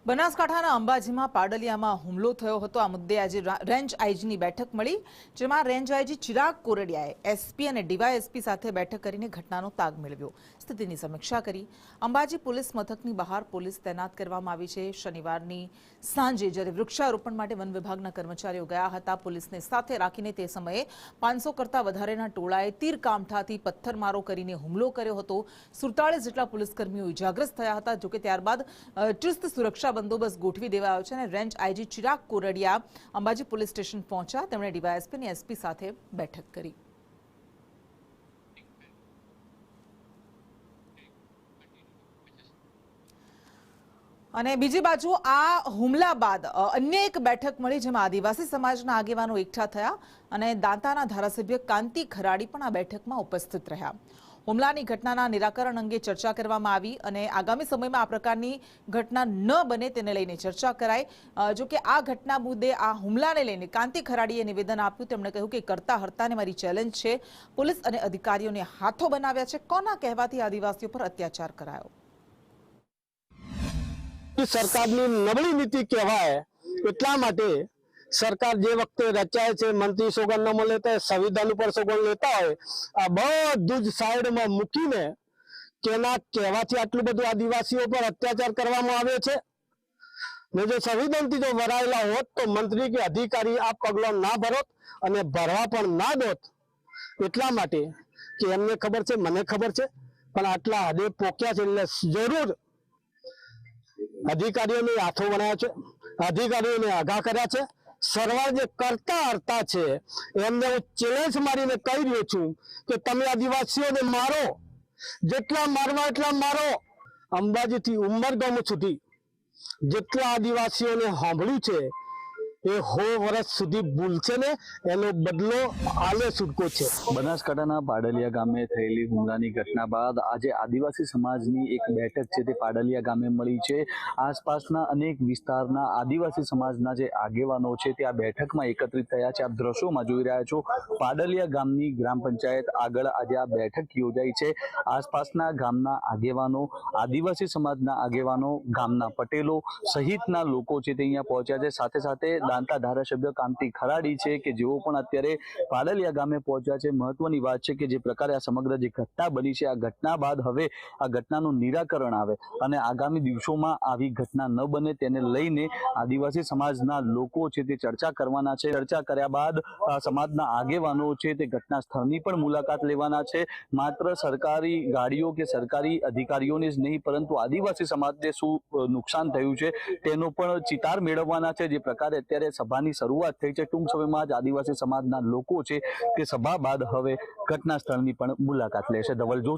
બનાસકાંઠાના અંબાજીમાં પાડલિયામાં હુમલો થયો હતો। આ મુદ્દે આજે રેન્જ આઈજીની બેઠક મળી, જેમાં રેન્જ આઈજી ચિરાગ કોરડિયાએ એસપી અને ડીવાયએસપી સાથે બેઠક કરીને ઘટનાનો તાગ મેળવ્યો, સ્થિતિની સમીક્ષા કરી। અંબાજી પોલીસ મથકની બહાર પોલીસ તૈનાત કરવામાં આવી છે। શનિવારની સાંજે જ્યારે વૃક્ષારોપણ માટે વન વિભાગના કર્મચારીઓ ગયા હતા, પોલીસને સાથે રાખીને તે સમયે 500 કરતાં વધારેના ટોળાએ તીરકામઠાથી પથ્થરમારો કરીને હુમલો કર્યો હતો। 47 જેટલા પોલીસકર્મીઓ ઇજાગ્રસ્ત થયા હતા। જોકે ત્યારબાદ ચુસ્ત સુરક્ષા બંદોબસ્ત ગોઠવી દેવાયો છે અને range IG Chirag Kordia Ambaji police station પહોંચ્યા। તેમણે ડીવાયએસપી અને એસપી સાથે બેઠક કરી। અને બીજી બાજુ આ હુમલા બાદ અન્ય એક બેઠક મળી, જેમાં આદિવાસી સમાજના આગેવાનો એકઠા થયા અને દાંતાના ધારાસભ્ય કાંતિ ખરાડી પણ આ બેઠકમાં ઉપસ્થિત રહ્યા। હુમલાની ઘટનાના નિરાકરણ અંગે ચર્ચા કરવામાં આવી અને આગામી સમયમાં આ પ્રકારની ઘટના ન બને તેને લઈને ચર્ચા કરાઈ। જો કે આ ઘટના મુદ્દે આ હુમલાને લઈને કાંતિ ખરાડીએ નિવેદન આપ્યું। તેમણે કહ્યું કે કરતા હર્તાને મારી ચેલેન્જ છે, પોલીસ અને અધિકારીઓને હાથો બનાવ્યા છે, કોના કહેવાથી આદિવાસીઓ પર અત્યાચાર કરાયો? સરકારની નબળી નીતિ કહેવાય, એટલા માટે સરકાર જે વખતે રચાય છે, મંત્રી સોગંદનામું લેતા સંવિધાન ઉપર સોગંદ લેતા હોય, આ બધું જ સાઈડમાં મૂકીને કેના કહેવાથી આટલું બધું આદિવાસીઓ પર અત્યાચાર કરવામાં આવે છે। ને જો સંવિધાનથી જો વરાયેલા હોત તો મંત્રી કે અધિકારી આ પગલો ના ભરોત અને ભરવા પણ ના દોત। એટલા માટે કે એમને ખબર છે, મને ખબર છે, પણ આટલા હદે પોક્યા છે એટલે જરૂર અધિકારીઓને હાથો બનાવ્યા છે, અધિકારીઓને આઘા કર્યા છે। સરવાર જે કરતા હરતા છે એમને હું ચેલેન્જ મારીને કહી રહ્યો છું કે તમે આદિવાસીઓને મારો, જેટલા મારવા એટલા મારો। અંબાજીથી ઉમરગામ સુધી જેટલા આદિવાસીઓને સાંભળ્યું છે એ 100 વર્ષ સુધી ભૂલશે ને એનો બદલો આલે છૂટકો છે। બનાસકાંઠાના પાડલિયા ગામે થયેલી હુમલાની ઘટના બાદ આજે આદિવાસી સમાજની એક બેઠક છે તે પાડલિયા ગામે મળી છે। આસપાસના અનેક વિસ્તારના આદિવાસી સમાજના જે આગેવાનો છે તે આ બેઠકમાં એકત્રિત થયા છે। આપ દ્રશ્યોમાં જોઈ રહ્યા છો, પાડલિયા ગામની ગ્રામ પંચાયત આગળ આજે આ બેઠક યોજાઈ છે। આસપાસના ગામના આગેવાનો, આદિવાસી સમાજના આગેવાનો, ગામના પટેલો સહિતના લોકો છે તે અહીંયા પહોંચ્યા છે। સાથે સાથે દાંતા ધારાસભ્ય કાંતિ ખરાડી છે કે જેઓ પણ અત્યારે પાડલિયા ગામે પહોંચ્યા છે। મહત્વની વાત છે કે જે પ્રકારે આ સમગ્ર જે ઘટના બની છે, આ ઘટના બાદ હવે આ ઘટનાનું નિરાકરણ આવે અને આગામી દિવસોમાં આવી ઘટના ન બને તેને લઈને આદિવાસી સમાજના લોકો છે તે ચર્ચા કરવાના છે। ચર્ચા કર્યા બાદ સમાજના આગેવાનો છે તે ઘટના સ્થળની પણ મુલાકાત લેવાના છે। માત્ર સરકારી ગાડીઓ કે સરકારી અધિકારીઓને જ નહીં, પરંતુ આદિવાસી સમાજને શું નુકસાન થયું છે તેનો પણ ચિતાર મેળવવાના છે। જે પ્રકારે અત્યારે સભાની શરૂઆત થઈ છે, ટૂંક સમયમાં જ આદિવાસી સમાજના લોકો છે તે સભા બાદ હવે ઘટના સ્થળની પણ મુલાકાત લેશે। ધવલ જોશી।